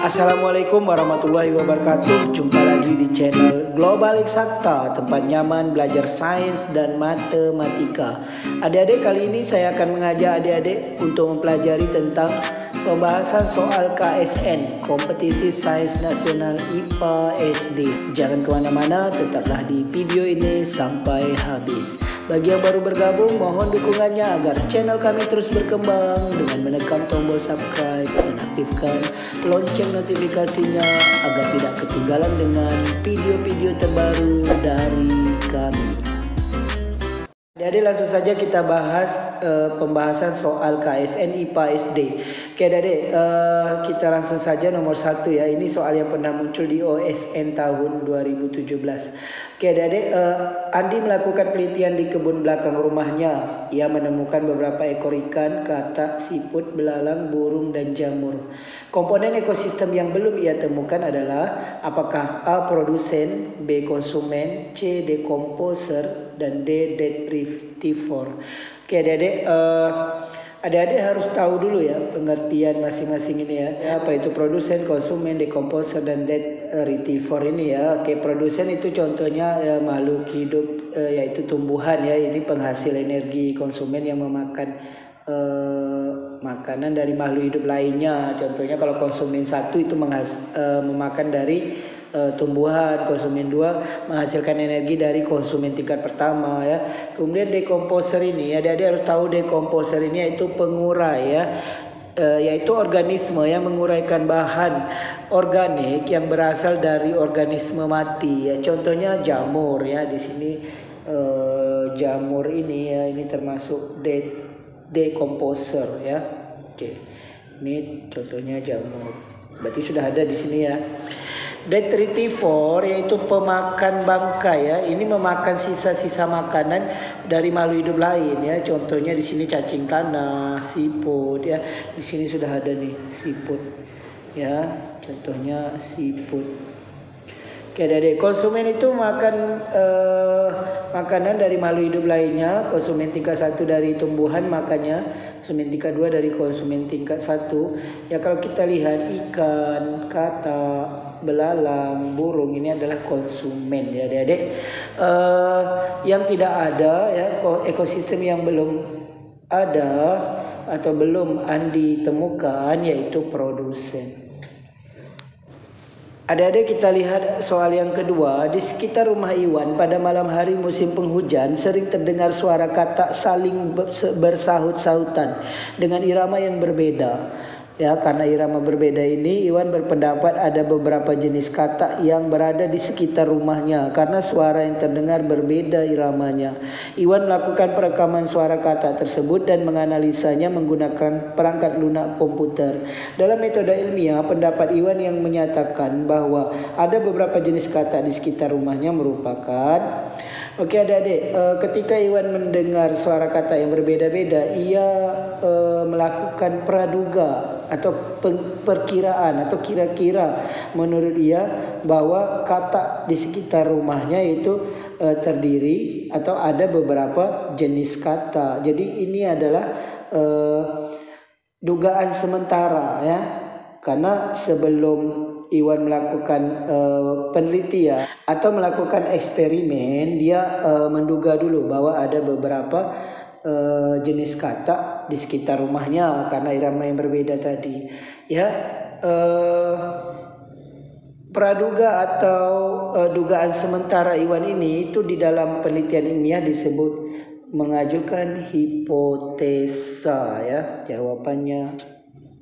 Assalamualaikum warahmatullahi wabarakatuh. Jumpa lagi di channel Global Eksakta, tempat nyaman belajar sains dan matematika. Adik-adik, kali ini saya akan mengajak adik-adik untuk mempelajari tentang pembahasan soal KSN, Kompetisi Sains Nasional IPA SD. Jangan kemana-mana, tetaplah di video ini sampai habis. Bagi yang baru bergabung, mohon dukungannya agar channel kami terus berkembang dengan menekan tombol subscribe dan aktifkan lonceng notifikasinya agar tidak ketinggalan dengan video-video terbaru dari kami. Jadi langsung saja kita bahas pembahasan soal KSN IPA SD. Oke adik-adik, kita langsung saja nomor 1 ya. Ini soal yang pernah muncul di OSN tahun 2017. Oke adik-adik, Andi melakukan penelitian di kebun belakang rumahnya. Ia menemukan beberapa ekor ikan, katak, siput, belalang, burung, dan jamur. Komponen ekosistem yang belum ia temukan adalah apakah A. produsen, B. konsumen, C. decomposer, dan D. detritivore. Oke adik-adik, adik-adik harus tahu dulu ya pengertian masing-masing ini ya. Apa itu produsen, konsumen, decomposer, dan detritivore ini ya. Oke, produsen itu contohnya ya, makhluk hidup yaitu tumbuhan ya. Ini penghasil energi. Konsumen yang memakan makanan dari makhluk hidup lainnya. Contohnya kalau konsumen 1 itu memakan dari tumbuhan, konsumen 2 menghasilkan energi dari konsumen tingkat pertama ya. Kemudian decomposer ini ya, dia harus tahu decomposer ini yaitu pengurai ya, yaitu organisme yang menguraikan bahan organik yang berasal dari organisme mati ya. Contohnya jamur ya, di sini jamur ini ya, ini termasuk decomposer ya. Oke, ini contohnya jamur. Berarti sudah ada di sini ya. Detritivore yaitu pemakan bangkai ya. Ini memakan sisa-sisa makanan dari makhluk hidup lain ya. Contohnya di sini cacing tanah, siput ya. Di sini sudah ada nih siput ya. Contohnya siput. Oke, adik-adik, konsumen itu makan makanan dari makhluk hidup lainnya. Konsumen tingkat 1 dari tumbuhan makannya, konsumen tingkat 2 dari konsumen tingkat 1. Ya kalau kita lihat ikan, katak, belalang, burung ini adalah konsumen ya adik-adik. Yang tidak ada ya, ekosistem yang belum ada atau belum Andi temukan yaitu produsen. Adik-adik, kita lihat soal yang kedua. Di sekitar rumah Iwan pada malam hari musim penghujan sering terdengar suara katak saling bersahut-sahutan dengan irama yang berbeda. Ya, karena irama berbeda ini, Iwan berpendapat ada beberapa jenis katak yang berada di sekitar rumahnya karena suara yang terdengar berbeda iramanya. Iwan melakukan perekaman suara katak tersebut dan menganalisanya menggunakan perangkat lunak komputer. Dalam metode ilmiah, pendapat Iwan yang menyatakan bahwa ada beberapa jenis katak di sekitar rumahnya merupakan... Oke adik-adik, ketika Iwan mendengar suara kata yang berbeda-beda, ia melakukan praduga atau perkiraan atau kira-kira menurut ia bahwa kata di sekitar rumahnya itu terdiri atau ada beberapa jenis kata. Jadi ini adalah dugaan sementara ya, karena sebelum Iwan melakukan penelitian atau melakukan eksperimen, dia menduga dulu bahwa ada beberapa jenis kata di sekitar rumahnya karena irama yang berbeda tadi. Ya, praduga atau dugaan sementara Iwan ini itu di dalam penelitian ilmiah disebut mengajukan hipotesa ya. Jawabannya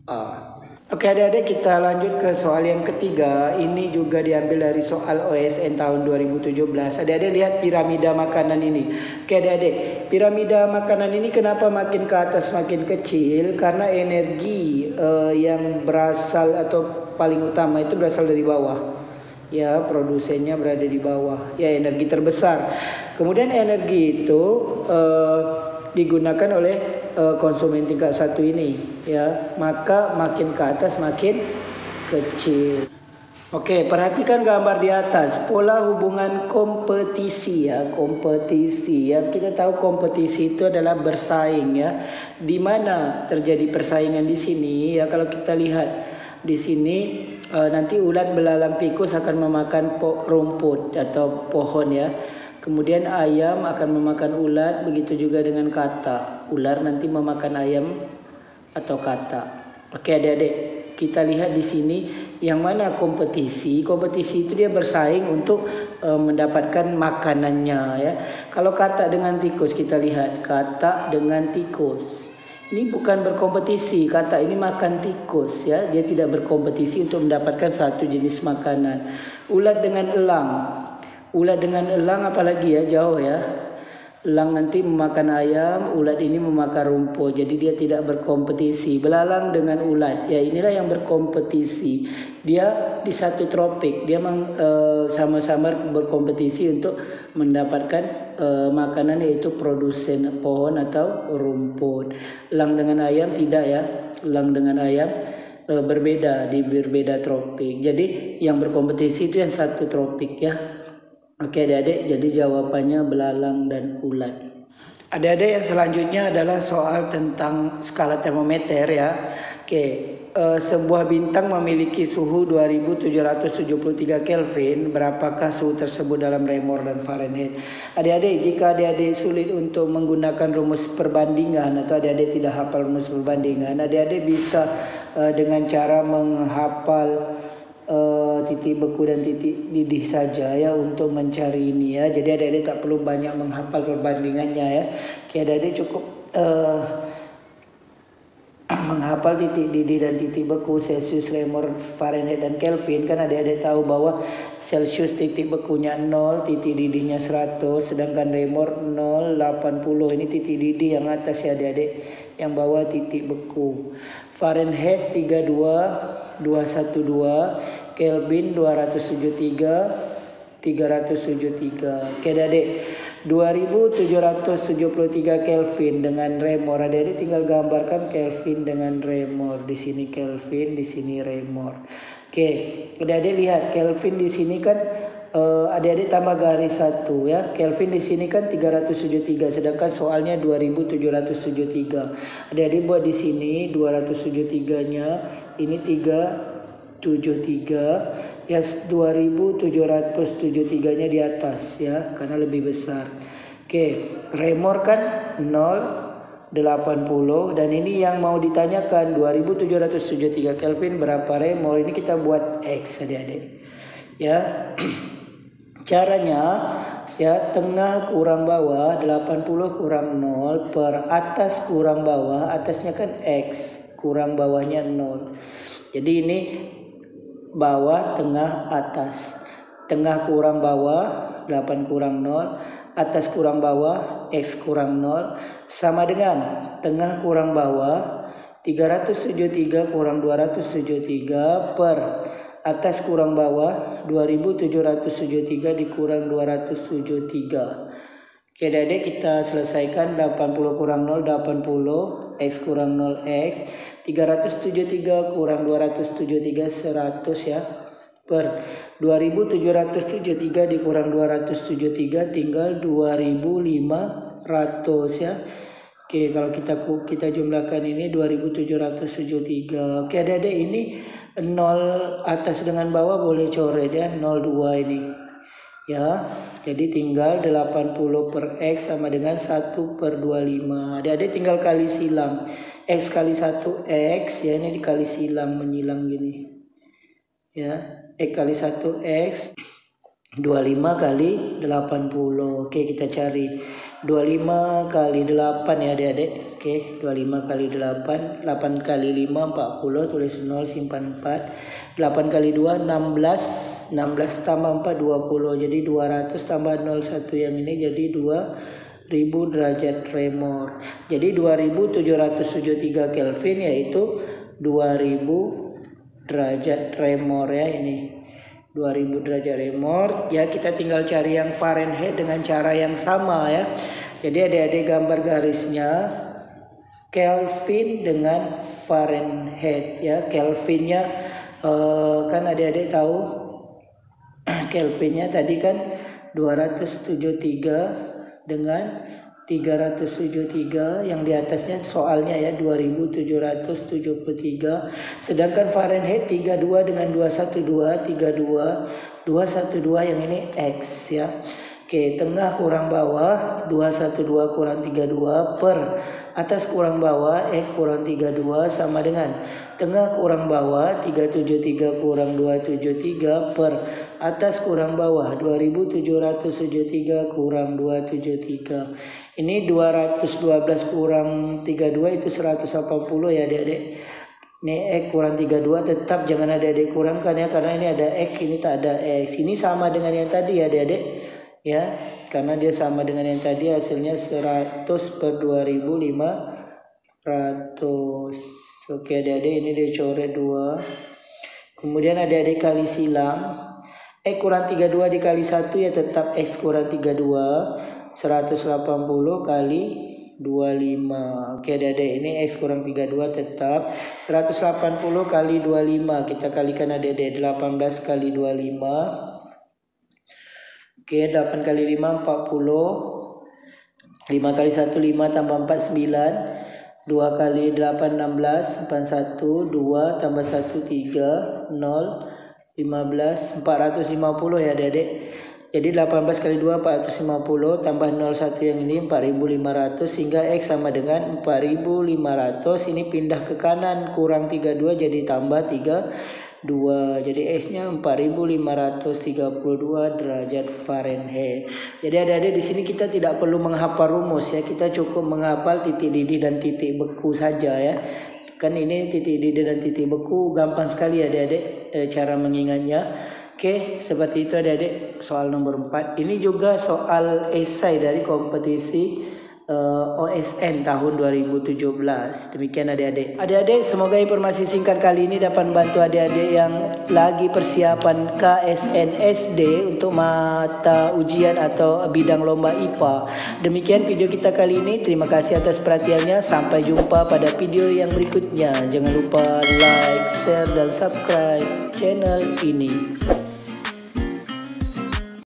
A. Oke adik-adik, kita lanjut ke soal yang ketiga. Ini juga diambil dari soal OSN tahun 2017. Adik-adik lihat piramida makanan ini. Oke adik-adik, piramida makanan ini kenapa makin ke atas makin kecil? Karena energi yang berasal atau paling utama itu berasal dari bawah. Ya, produsennya berada di bawah. Ya, energi terbesar. Kemudian energi itu digunakan oleh konsumen tingkat 1 ini ya, maka makin ke atas makin kecil. Oke, perhatikan gambar di atas, pola hubungan kompetisi ya, kompetisi ya. Kita tahu kompetisi itu adalah bersaing ya. Di mana terjadi persaingan di sini ya, kalau kita lihat di sini nanti ulat belalang tikus akan memakan rumput atau pohon ya. Kemudian ayam akan memakan ulat, begitu juga dengan kata. Ular nanti memakan ayam atau kata. Oke adik-adik, kita lihat di sini yang mana kompetisi. Kompetisi itu dia bersaing untuk mendapatkan makanannya ya. Kalau kata dengan tikus, kita lihat kata dengan tikus. Ini bukan berkompetisi, kata ini makan tikus ya. Dia tidak berkompetisi untuk mendapatkan satu jenis makanan. Ulat dengan elang. Ulat dengan elang apalagi ya, jauh ya. Elang nanti memakan ayam, ulat ini memakan rumput. Jadi dia tidak berkompetisi. Belalang dengan ulat, ya inilah yang berkompetisi. Dia di satu tropik, dia sama-sama berkompetisi untuk mendapatkan makanan, yaitu produsen pohon atau rumput. Elang dengan ayam tidak ya. Elang dengan ayam berbeda di berbeda tropik. Jadi yang berkompetisi itu yang satu tropik ya. Oke adik-adik, jadi jawabannya belalang dan ulat. Adik-adik, yang selanjutnya adalah soal tentang skala termometer ya. Oke, sebuah bintang memiliki suhu 2773 Kelvin. Berapakah suhu tersebut dalam Reaumur dan Fahrenheit? Adik-adik, jika adik-adik sulit untuk menggunakan rumus perbandingan atau adik-adik tidak hafal rumus perbandingan, adik-adik bisa dengan cara menghafal titik beku dan titik didih saja ya untuk mencari ini ya. Jadi adik-adik tak perlu banyak menghafal perbandingannya ya. Oke, adik-adik cukup menghafal titik didih dan titik beku, Celsius, Reaumur, Fahrenheit dan Kelvin. Kan adik-adik tahu bahwa Celsius titik bekunya 0, titik didihnya 100, sedangkan Reaumur 0, 80. Ini titik didih yang atas ya adik-adik, yang bawah titik beku. Fahrenheit 32, 212, Kelvin 273, 373. Oke adik-adik, 2773 Kelvin dengan Reaumur. Adik-adik tinggal gambarkan Kelvin dengan Reaumur. Di sini Kelvin, di sini Reaumur. Oke, adik-adik lihat Kelvin di sini kan adik-adik tambah garis 1 ya. Kelvin di sini kan 373, sedangkan soalnya 2773. Adik-adik buat di sini 273-nya, ini 373 ya, 2773-nya di atas ya, karena lebih besar. Oke, Reaumur kan 0, 80, dan ini yang mau ditanyakan 2773 Kelvin berapa Reaumur. Ini kita buat X adik-adik ya. Caranya ya, tengah kurang bawah, 80 kurang 0 per atas kurang bawah, atasnya kan X, kurang bawahnya 0. Jadi ini bawah, tengah, atas. Tengah kurang bawah, 8 kurang 0. Atas kurang bawah, X kurang 0. Sama dengan tengah kurang bawah, 373 kurang 273 per atas kurang bawah, 2773 dikurang 273. Oke adik-adik, kita selesaikan. 80 kurang 0, 80. X kurang 0, X. 373 kurang 273, 100 ya. Per 2773 dikurang 273 tinggal 2500 ya. Oke, kalau kita jumlahkan ini 2773. Oke adik-adik, ini 0 atas dengan bawah boleh coret ya, 02 ini ya. Jadi tinggal 80 per X sama dengan 1 per 25. Adik-adik tinggal kali silang. X kali 1 X ya, ini dikali silang, menyilang gini ya. X kali 1 X, 25 kali 80. Oke, kita cari 25 kali 8 ya adik-adik. Oke, 25 kali 8, 8 kali 5 40, tulis 0, simpan 4. 8 kali 2 16, 16 tambah 4 20. Jadi 200 tambah 01 yang ini jadi 2000 derajat Reaumur. Jadi 2773 Kelvin yaitu 2000 derajat Reaumur ya, ini 2000 derajat Reaumur ya. Kita tinggal cari yang Fahrenheit dengan cara yang sama ya. Jadi adik-adik gambar garisnya Kelvin dengan Fahrenheit ya. Kelvinnya kan adik-adik tahu Kelvinnya tadi kan 273 dengan 373, yang di atasnya soalnya ya 2773. Sedangkan Fahrenheit 32 dengan 212, 212 yang ini X ya. Oke, tengah kurang bawah 212 kurang 32 per atas kurang bawah X kurang 32 sama dengan tengah kurang bawah 373 kurang 273 per atas kurang bawah 2773 kurang 273. Ini 212 kurang 32 itu 180 ya adik-adik. Ini X kurang 32, tetap jangan ada adik kurangkan ya, karena ini ada X, ini tak ada X. Ini sama dengan yang tadi ya adik-adik ya, karena dia sama dengan yang tadi, hasilnya 100 per 2500. Oke adik-adik, ini dia coret 2. Kemudian adik-adik kali silang, X kurang 32 dikali 1 ya tetap X kurang 32, 180 kali 25. Oke adik-adik, ini X kurang 32 tetap 180 kali 25. Kita kalikan adik-adik, 18 kali 25. Oke, 8 kali 5 40. 5 kali 1 5 tambah 4 9. 2 kali 8 16. 41 2 tambah 1 3 0 15 450 ya adik-adik. Jadi 18 kali 2 450 tambah 01 yang ini 4500 sehingga X sama dengan 4500. Ini pindah ke kanan kurang 32 jadi tambah 32. Jadi X-nya 4532 derajat Fahrenheit. Jadi adik-adik di sini kita tidak perlu menghafal rumus ya, kita cukup menghafal titik didih dan titik beku saja ya. Kan ini titik didih dan titik beku gampang sekali adik-adik cara mengingatnya. Oke, seperti itu adik-adik soal nomor 4. Ini juga soal esai dari kompetisi OSN tahun 2017. Demikian adik-adik. Adik-adik, semoga informasi singkat kali ini dapat membantu adik-adik yang lagi persiapan KSNSD untuk mata ujian atau bidang lomba IPA. Demikian video kita kali ini. Terima kasih atas perhatiannya. Sampai jumpa pada video yang berikutnya. Jangan lupa like, share, dan subscribe channel ini.